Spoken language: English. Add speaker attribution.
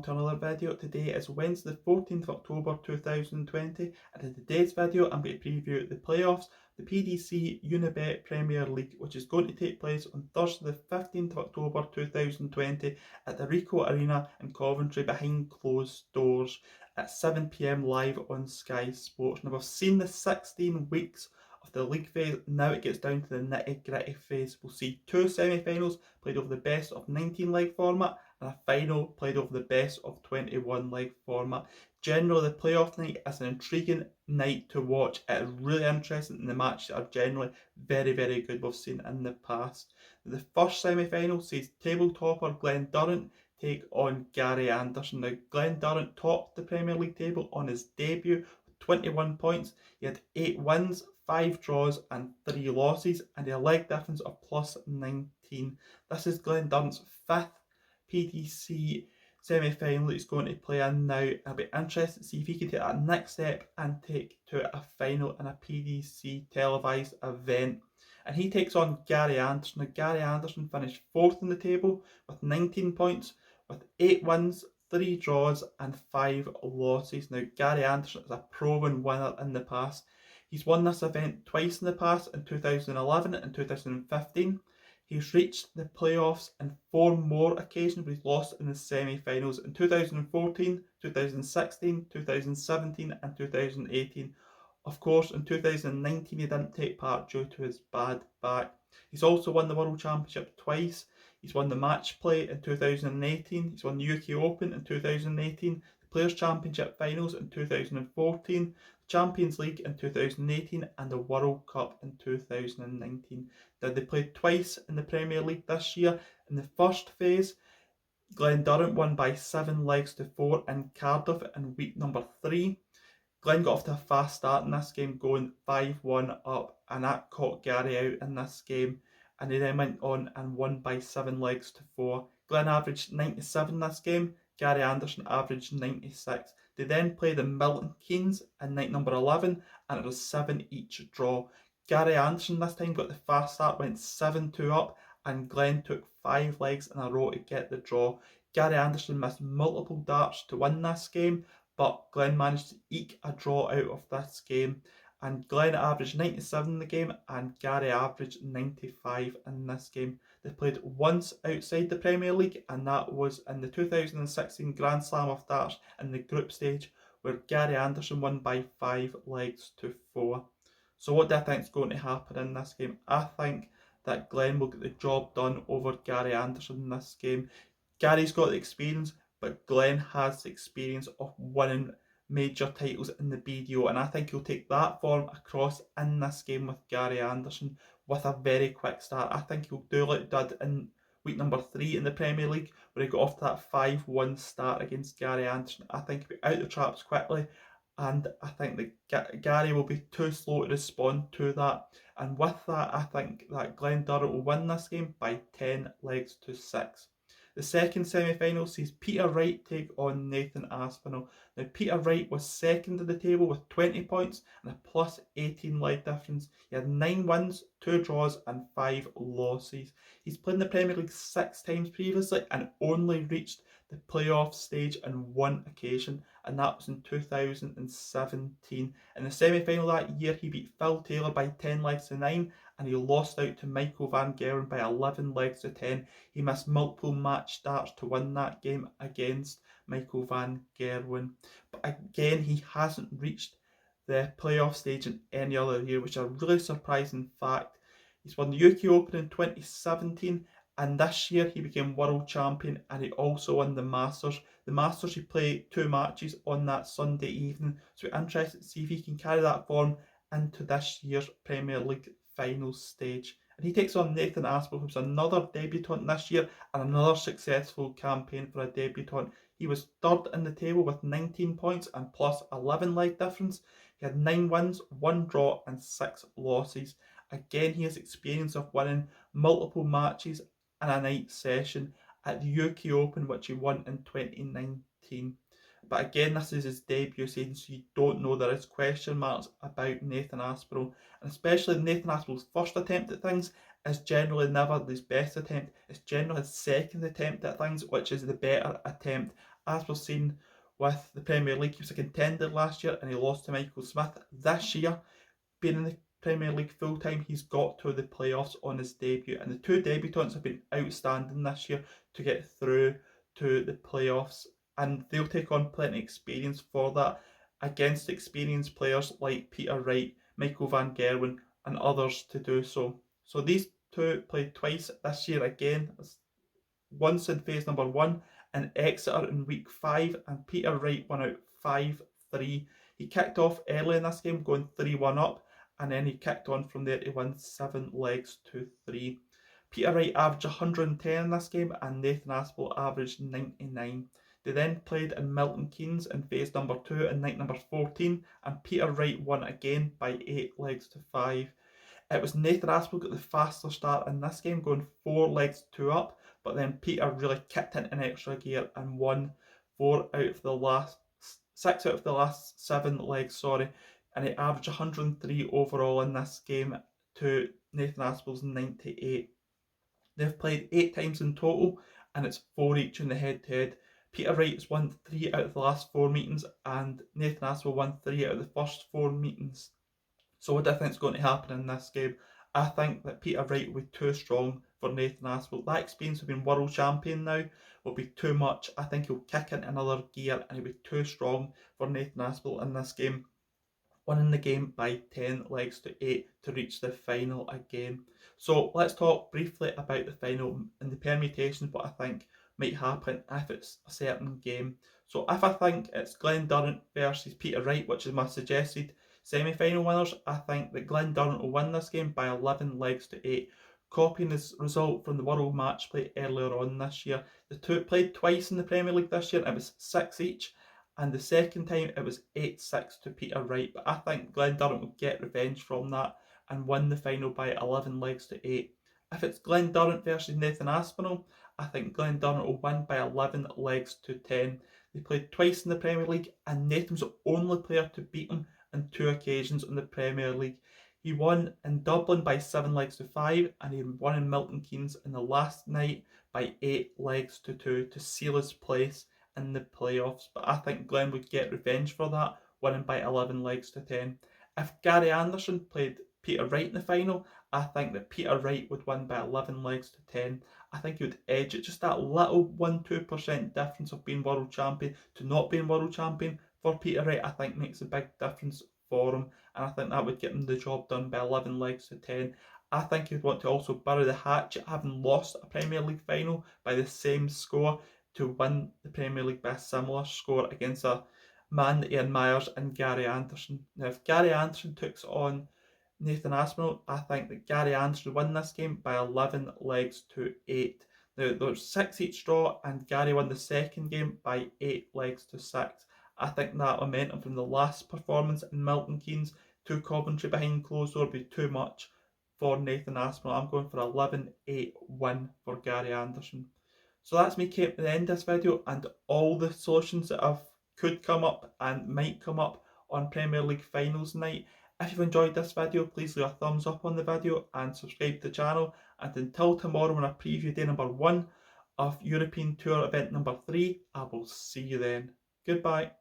Speaker 1: along to another video. Today is Wednesday the 14th of October 2020, and in today's video I'm going to preview the playoffs, the PDC Unibet Premier League, which is going to take place on Thursday the 15th of October 2020 at the Ricoh Arena in Coventry behind closed doors at 7 PM live on Sky Sports. Now we've seen the 16 weeks of the league phase. Now it gets down to the nitty-gritty phase. We'll see two semi-finals played over the best of 19 leg format and a final played over the best of 21 leg format. Generally, the playoff night is an intriguing night to watch. It is really interesting, and the matches are generally very, very good we've seen in the past. The first semi-final sees table topper Glen Durrant take on Gary Anderson. Now, Glen Durrant topped the Premier League table on his debut with 21 points. He had 8 wins, 5 draws and 3 losses, and a leg difference of plus 19. This is Glen Durrant's 5th PDC semi-final he's going to play in now. I'll be interested to see if he can take that next step and take to a final in a PDC televised event. And he takes on Gary Anderson. Now, Gary Anderson finished 4th in the table with 19 points, with 8 wins, 3 draws and 5 losses. Now, Gary Anderson is a proven winner in the past. He's won this event twice in the past, in 2011 and 2015. He's reached the playoffs in 4 more occasions, but he's lost in the semi-finals in 2014, 2016, 2017 and 2018. Of course, in 2019 he didn't take part due to his bad back. He's also won the World Championship twice. He's won the match play in 2018. He's won the UK Open in 2018, the Players' Championship finals in 2014, Champions League in 2018 and the World Cup in 2019. Now, they played twice in the Premier League this year. In the first phase, Glen Durrant won by 7 legs to 4 in Cardiff in week number 3. Glen got off to a fast start in this game, going 5-1 up, and that caught Gary out in this game, and he then went on and won by 7 legs to 4. Glen averaged 97 this game, Gary Anderson averaged 96. They then played the Milton Keynes in night number 11, and it was 7 each draw. Gary Anderson this time got the fast start, went 7-2 up, and Glen took 5 legs in a row to get the draw. Gary Anderson missed multiple darts to win this game, but Glen managed to eke a draw out of this game, and Glen averaged 97 in the game and Gary averaged 95 in this game. They played once outside the Premier League, and that was in the 2016 Grand Slam of Darts in the group stage, where Gary Anderson won by 5 legs to 4. So what do I think is going to happen in this game? I think that Glen will get the job done over Gary Anderson in this game. Gary's got the experience, but Glen has the experience of winning major titles in the BDO, and I think he'll take that form across in this game with Gary Anderson with a very quick start. I think he'll do like he did in week number 3 in the Premier League, where he got off to that 5-1 start against Gary Anderson. I think he'll be out the traps quickly, and I think that Gary will be too slow to respond to that. And with that, I think that Glen Durrant will win this game by 10 legs to 6. The second semi-final sees Peter Wright take on Nathan Aspinall. Now, Peter Wright was second in the table with 20 points and a plus 18 leg difference. He had 9 wins, 2 draws and 5 losses. He's played in the Premier League 6 times previously and only reached the playoff stage on 1 occasion, and that was in 2017. In the semi-final that year, he beat Phil Taylor by 10 legs to 9, and he lost out to Michael van Gerwen by 11 legs to 10. He missed multiple match starts to win that game against Michael van Gerwen. But again, he hasn't reached the playoff stage in any other year, which is a really surprising fact. He's won the UK Open in 2017, and this year he became world champion, and he also won the Masters. The Masters, he played 2 matches on that Sunday evening, so we're interested to see if he can carry that form into this year's Premier League final stage. And he takes on Nathan Aspinall, who's another debutant this year and another successful campaign for a debutant. He was 3rd in the table with 19 points and plus 11 leg difference. He had 9 wins, 1 draw and 6 losses. Again, he has experience of winning multiple matches in a night session at the UK Open, which he won in 2019. But again, this is his debut season, so you don't know. There is question marks about Nathan Aspinall, and especially Nathan Aspinall's first attempt at things is generally never his best attempt. It's generally his second attempt at things, which is the better attempt. as we've seen with the Premier League, he was a contender last year and he lost to Michael Smith. This year, being in the Premier League full time, he's got to the playoffs on his debut, and the two debutants have been outstanding this year to get through to the playoffs, and they'll take on plenty of experience for that against experienced players like Peter Wright, Michael van Gerwen and others to do so. So these two played twice this year again, once in phase number 1 in Exeter in week 5, and Peter Wright won out 5-3. He kicked off early in this game going 3-1 up, and then he kicked on from there to win 7 legs to 3. Peter Wright averaged 110 in this game and Nathan Aspinall averaged 99. They then played in Milton Keynes in phase number 2 in night number 14, and Peter Wright won again by 8 legs to 5. It was Nathan Aspinall got the faster start in this game, going 4 legs 2 up, but then Peter really kicked in an extra gear and won 6 out of the last 7 legs, and he averaged 103 overall in this game to Nathan Aspinall's 98. They've played 8 times in total, and it's 4 each in the head-to-head. Peter Wright has won 3 out of the last 4 meetings, and Nathan Aspinall won 3 out of the first 4 meetings. So what do I think is going to happen in this game? I think that Peter Wright will be too strong for Nathan Aspinall. That experience of being world champion now will be too much. I think he'll kick into another gear and he'll be too strong for Nathan Aspinall in this game, winning the game by 10 legs to 8 to reach the final again. So let's talk briefly about the final and the permutations, what I think might happen if it's a certain game. So if I think it's Glen Durrant versus Peter Wright, which is my suggested semi-final winners, I think that Glen Durrant will win this game by 11 legs to 8, copying this result from the World Match Play earlier on this year. The two played twice in the Premier League this year, and it was 6 each, and the second time it was 8-6 to Peter Wright. But I think Glen Durrant will get revenge from that and win the final by 11 legs to 8. If it's Glen Durrant versus Nathan Aspinall, I think Glen Durrant will win by 11 legs to 10. They played twice in the Premier League, and Nathan's the only player to beat him on 2 occasions in the Premier League. He won in Dublin by 7 legs to 5, and he won in Milton Keynes in the last night by 8 legs to 2 to seal his place in the playoffs. But I think Glen would get revenge for that, winning by 11 legs to 10. If Gary Anderson played Peter Wright in the final, I think that Peter Wright would win by 11 legs to 10. I think he would edge it, just that little 1-2% difference of being world champion to not being world champion for Peter Wright, I think makes a big difference for him, and I think that would get him the job done by 11 legs to 10. I think he'd want to also bury the hatchet, having lost a Premier League final by the same score, to win the Premier League by a similar score against a man that he admires in Gary Anderson. Now, if Gary Anderson takes on Nathan Aspinall, I think that Gary Anderson would win this game by 11 legs to 8. Now, there's 6 each draw, and Gary won the second game by 8 legs to 6. I think that momentum from the last performance in Milton Keynes to Coventry behind closed door would be too much for Nathan Aspinall. I'm going for 11-8 win for Gary Anderson. So that's me came to the end of this video and all the solutions that could come up and might come up on Premier League finals night. If you've enjoyed this video, please leave a thumbs up on the video and subscribe to the channel. And until tomorrow when I preview day number 1 of European Tour event number 3, I will see you then. Goodbye.